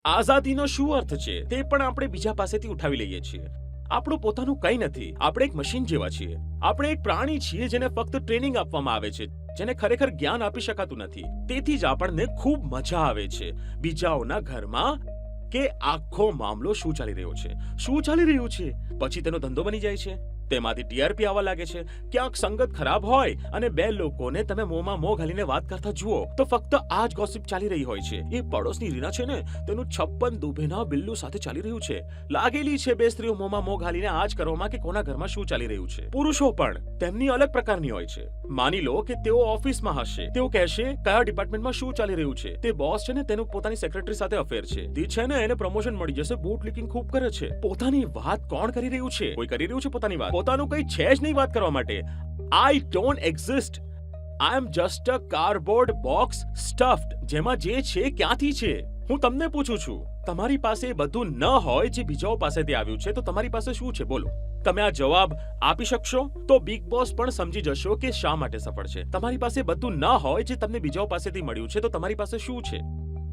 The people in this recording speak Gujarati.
આઝાદીનો શું અર્થ છે તે પણ આપણે બીજા પાસેથી ઉઠાવી લઈએ છીએ. આપણું પોતાનું કંઈ નથી. આપણે એક મશીન જેવા છીએ. આપણે એક પ્રાણી છીએ જેને ફક્ત ટ્રેનિંગ આપવામાં આવે છે, જેને ખરેખર જ્ઞાન આપી શકાતું નથી. તેથી જ આપણને ખૂબ મજા આવે છે બીજાઓના ઘરમાં કે આખો મામલો શું ચાલી રહ્યો છે, શું ચાલી રહ્યું છે. પછી તેનો ધંધો બની જાય છે, તેમાંથી ટીઆરપી આવવા લાગે છે. ક્યાંક સંગત ખરાબ હોય અને બે લોકોને તમે મોંમાં મોં ઘાલીને વાત કરતા જુઓ તો ફક્ત આ જ ગોસિપ ચાલી રહી હોય છે. એ પડોશની રીના છે ને, તેનું 56 દુભેના બિલ્લુ સાથે ચાલી રહ્યું છે. લાગેલી છે બે સ્ત્રીઓ મોંમાં મોં ઘાલીને આ જ કરવામાં કે કોના ઘરમાં શું ચાલી રહ્યું છે. પુરુષો પણ તેમની અલગ પ્રકારની હોય છે. માની લો કે તેઓ ઓફિસમાં હશે, તેઓ કહેશે કયા ડિપાર્ટમેન્ટમાં શું ચાલી રહ્યું છે. તે બોસ છે ને, તેનું પોતાની સેક્રેટરી સાથે અફેર છે. તે છે ને, એને પ્રમોશન મળી જશે, બૂટ લીકિંગ ખૂબ કરે છે. પોતાની વાત કોણ કરી રહ્યું છે? કોઈ કરી રહ્યું છે પોતાની વાત? પોતાનું કંઈ છે જ નહીં વાત કરવા માટે. I don't exist. I M just a cardboard box stuffed. જેમાં જે છે ક્યાંથી છે? હું તમને પૂછું છું, તમારી પાસે બધું ન હોય જે બીજાઓ પાસેથી આવ્યું છે, તો તમારી પાસે શું છે? બોલો. તમે આ જવાબ આપી શકશો તો બિગ બોસ પણ સમજી જશો કે શા માટે સફળ છે. તમારી પાસે બધું ન હોય જે તમને બીજાઓ પાસેથી મળ્યું છે, તો તમારી પાસે શું છે?